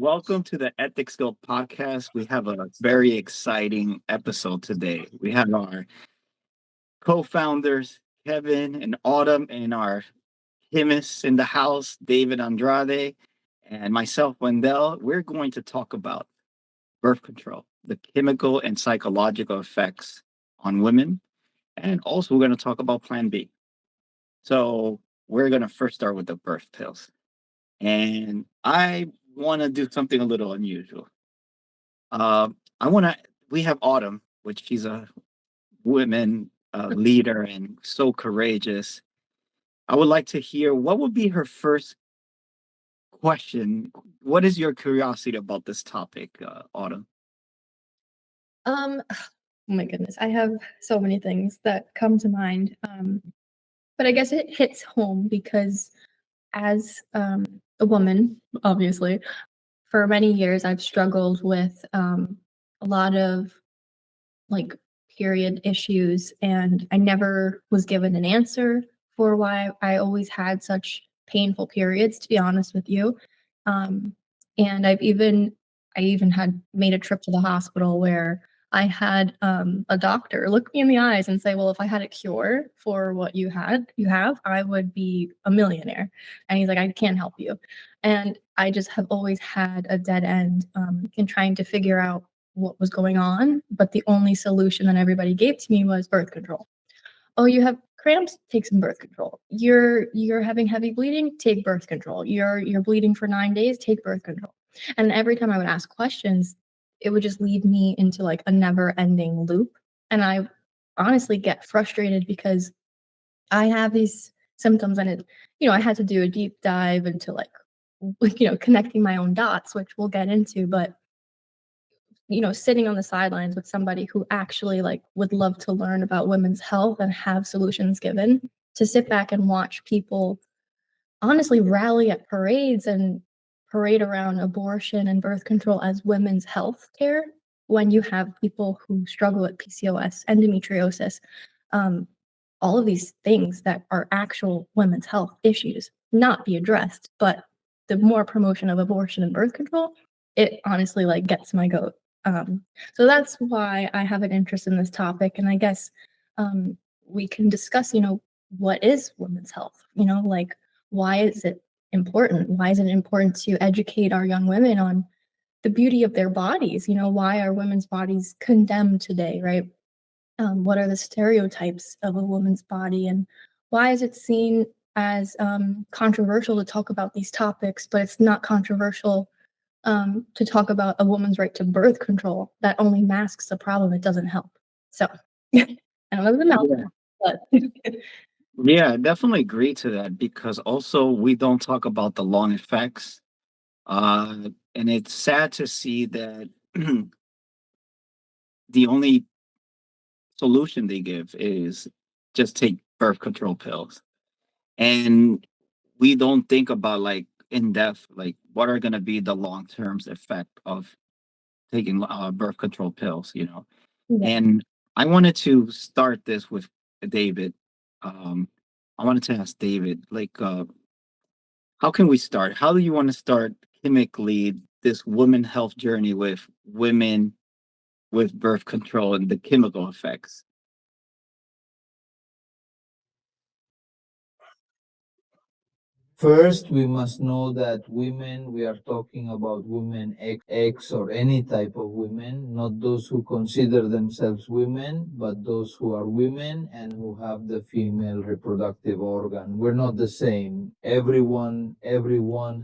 Welcome to the Ethics Guild podcast. We have a very exciting episode today. We have our co-founders, Kevin and Autumn, and our chemists in the house, David Andrade, and myself, Wendell. We're going to talk about birth control, the chemical and psychological effects on women, and also we're going to talk about Plan B. So we're going to first start with the birth pills. And I want to do something a little unusual. I want to. We have Autumn, which she's a women leader and so courageous. I would like to hear what would be her first question. What is your curiosity about this topic, Autumn? Oh my goodness, I have so many things that come to mind. But I guess it hits home because as a woman, obviously, for many years I've struggled with a lot of like period issues, and I never was given an answer for why I always had such painful periods, to be honest with you. And I even had made a trip to the hospital where I had a doctor look me in the eyes and say, "Well, if I had a cure for what you have, I would be a millionaire." And he's like, "I can't help you." And I just have always had a dead end in trying to figure out what was going on. But the only solution that everybody gave to me was birth control. Oh, you have cramps? Take some birth control. You're having heavy bleeding? Take birth control. You're bleeding for 9 days? Take birth control. And every time I would ask questions, it would just lead me into like a never-ending loop. And I honestly get frustrated because I have these symptoms, and I had to do a deep dive into like connecting my own dots, which we'll get into. But sitting on the sidelines with somebody who actually like would love to learn about women's health and have solutions given, to sit back and watch people honestly rally at parades and parade around abortion and birth control as women's health care, when you have people who struggle with PCOS, endometriosis, all of these things that are actual women's health issues not be addressed. But the more promotion of abortion and birth control, it honestly like gets my goat. So that's why I have an interest in this topic. And I guess we can discuss, what is women's health? Like, why is it important? Why is it important to educate our young women on the beauty of their bodies? Why are women's bodies condemned today, right? What are the stereotypes of a woman's body? And why is it seen as controversial to talk about these topics, but it's not controversial to talk about a woman's right to birth control? That only masks the problem. It doesn't help. So I don't know the mouthful, but Yeah, I definitely agree to that because also we don't talk about the long effects. And it's sad to see that the only solution they give is just take birth control pills. And we don't think about like in depth, like what are going to be the long term effect of taking birth control pills. yeah. And I wanted to start this with David. Um, I wanted to ask David, like, how can we start? How do you want to start chemically this women health journey with women with birth control and the chemical effects? First, we must know that women, we are talking about women X or any type of women, not those who consider themselves women, but those who are women and who have the female reproductive organ. We're not the same. Everyone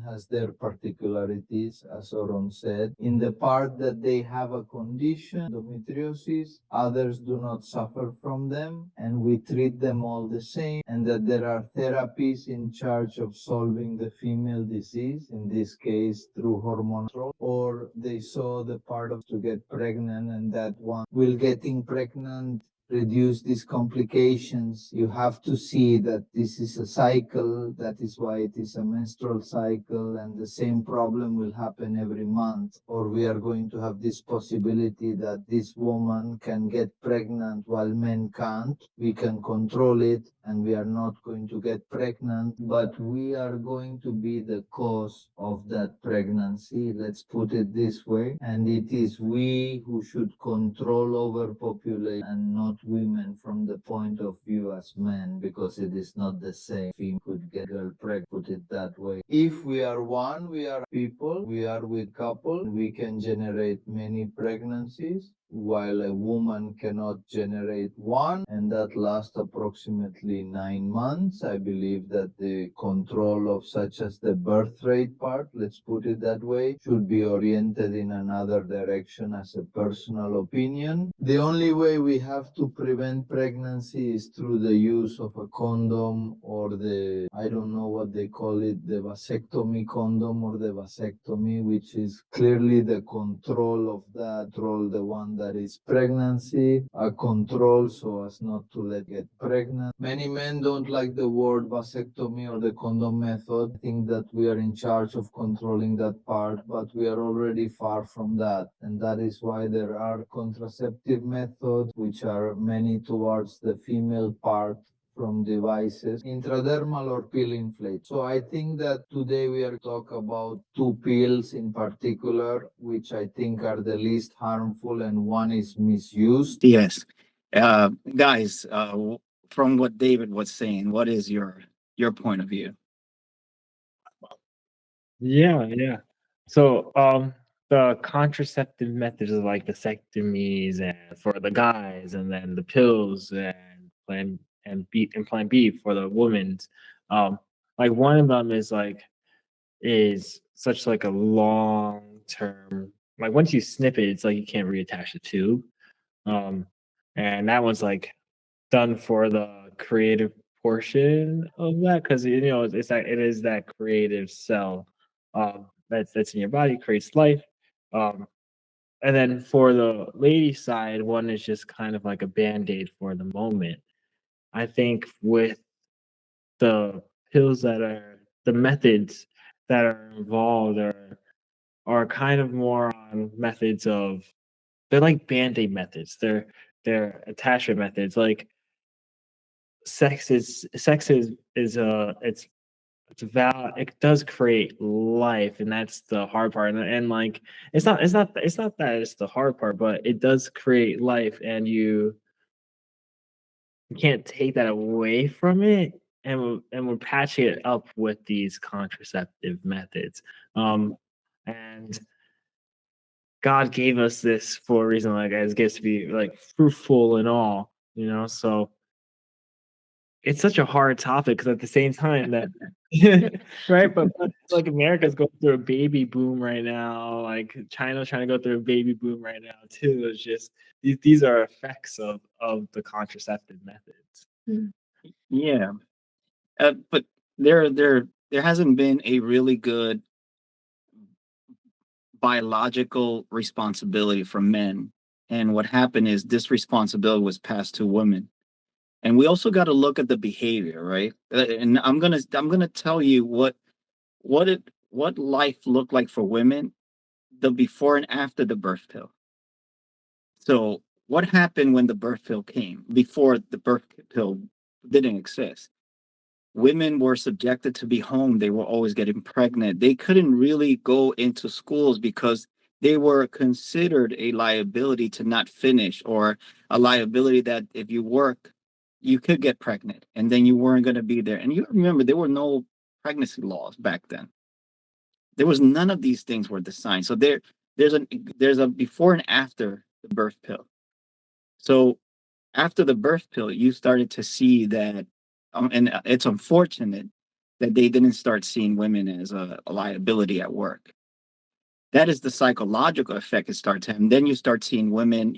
has their particularities, as Oron said. In the part that they have a condition, endometriosis, others do not suffer from them, and we treat them all the same, and that there are therapies in charge of solving the female disease, in this case through hormone control, or they saw the part of to get pregnant, and that one will getting pregnant reduce these complications. You have to see that this is a cycle. That is why it is a menstrual cycle, and the same problem will happen every month. Or we are going to have this possibility that this woman can get pregnant while men can't. We can control it, and we are not going to get pregnant, but we are going to be the cause of that pregnancy. Let's put it this way. And it is we who should control overpopulation and not women from the point of view as men, because it is not the same. Female could get girl pregnant, put it that way. If we are one, we are people, we are with couple, we can generate many pregnancies, while a woman cannot generate one, and that lasts approximately 9 months. I believe that the control of such as the birth rate part, let's put it that way, should be oriented in another direction as a personal opinion. The only way we have to prevent pregnancy is through the use of a condom, or the, I don't know what they call it, the vasectomy condom or the vasectomy, which is clearly the control of that, control the one that is pregnancy, a control so as not to let get pregnant. Many men don't like the word vasectomy or the condom method. I think that we are in charge of controlling that part, but we are already far from that. And that is why there are contraceptive methods, which are many towards the female part, from devices, intradermal or pill inflate. So I think that today we are talk about two pills in particular, which I think are the least harmful, and one is misused. Yes. Guys, from what David was saying, what is your point of view? Yeah. So, the contraceptive methods of like vasectomies and for the guys, and then the pills and plan B for the women's. Like one of them is such like a long term. Like once you snip it, it's like you can't reattach the tube. Um, and that one's like done for the creative portion of that, because it is that creative cell that's in your body, creates life. um and then for the lady side, one is just kind of like a band-aid for the moment. I think with the pills that are the methods that are involved are kind of more on methods of, they're like band-aid methods. They're attachment methods. Like sex is it does create life, and that's the hard part. And like it's not that it's the hard part, but it does create life, and you can't take that away from it. And we're patching it up with these contraceptive methods. And God gave us this for a reason, like as gifts to be like fruitful and all, so it's such a hard topic, because at the same time that right, but like America's going through a baby boom right now, like China's trying to go through a baby boom right now too. It's just these are effects of the contraceptive methods. Mm. Yeah. But there hasn't been a really good biological responsibility for men. And what happened is this responsibility was passed to women. And we also got to look at the behavior, right? And I'm gonna tell you what life looked like for women, the before and after the birth pill. So what happened when the birth pill came? Before the birth pill didn't exist, women were subjected to be home. They were always getting pregnant. They couldn't really go into schools because they were considered a liability to not finish, or a liability that if you work, you could get pregnant and then you weren't going to be there. And you remember there were no pregnancy laws back then. There was none of these things were designed. So there's a before and after the birth pill. So after the birth pill, you started to see that, and it's unfortunate that they didn't start seeing women as a liability at work. That is the psychological effect it starts having. And then you start seeing women,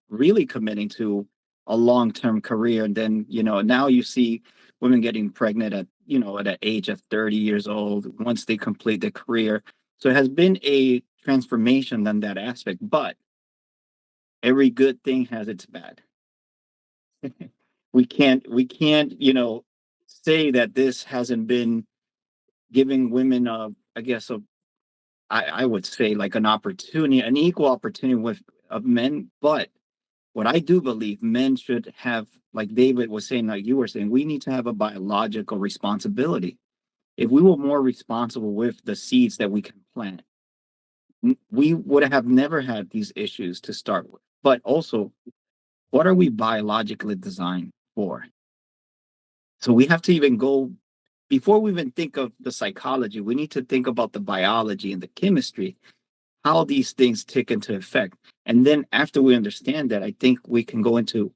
really committing to a long-term career. And then, now you see women getting pregnant at an age of 30 years old once they complete their career. So it has been a transformation on that aspect, but every good thing has its bad. we can't, say that this hasn't been giving women, I guess, I would say like an opportunity, an equal opportunity with of men. But what I do believe men should have, like David was saying, like you were saying, we need to have a biological responsibility. If we were more responsible with the seeds that we can plant, we would have never had these issues to start with. But also, what are we biologically designed for? So we have to even go before we even think of the psychology, we need to think about the biology and the chemistry, how these things take into effect. And then after we understand that, I think we can go into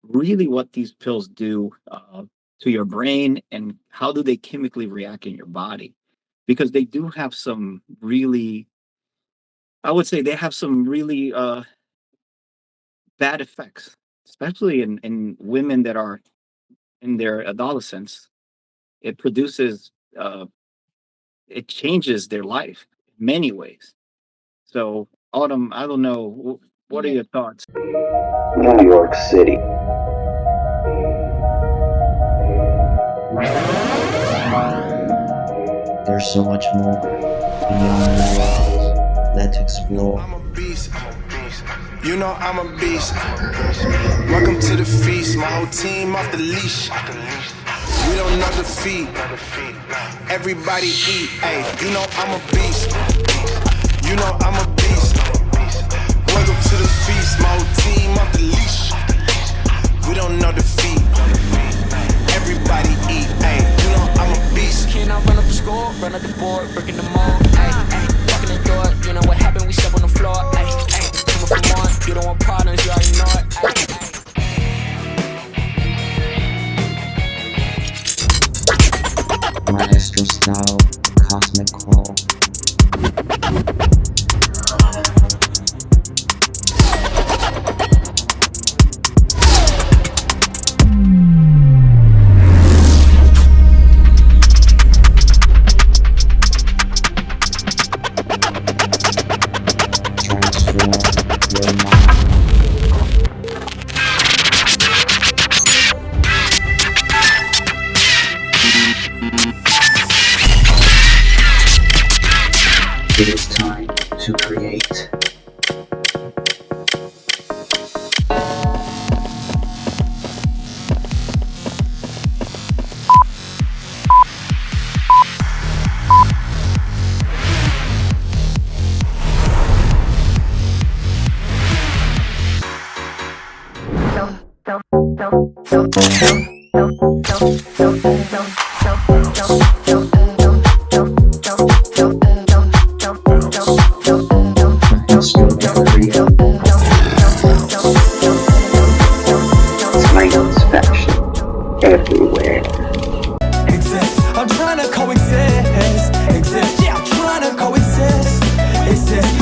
really what these pills do to your brain and how do they chemically react in your body. Because they do have some really, I would say they have some really bad effects, especially in women that are in their adolescence. It produces, it changes their life in many ways. So, Autumn, I don't know. What are Yeah. your thoughts? New York City. There's so much more beyond the walls. Let's explore. I'm a beast. You know I'm a beast. Welcome to the feast. My whole team off the leash. We don't know defeat. Everybody eat. Hey, you know I'm a beast. You know I'm a beast. Welcome to the feast. My whole team off the leash. We don't know defeat. Everybody eat. Hey, you know I'm a beast. Can I run up the score, run up the board, breaking them all? Ay, ay, walking the door. You know what happened? We step on the floor. Ay, ay, coming for more. You don't want problems, you already know it. Ay, ay. Maestro style, cosmic call. Transform your mind. It is time to create. Maestro Maria. Science fashion everywhere. Exist. I'm trying to coexist. Exist. Yeah, I'm trying to coexist. Exist.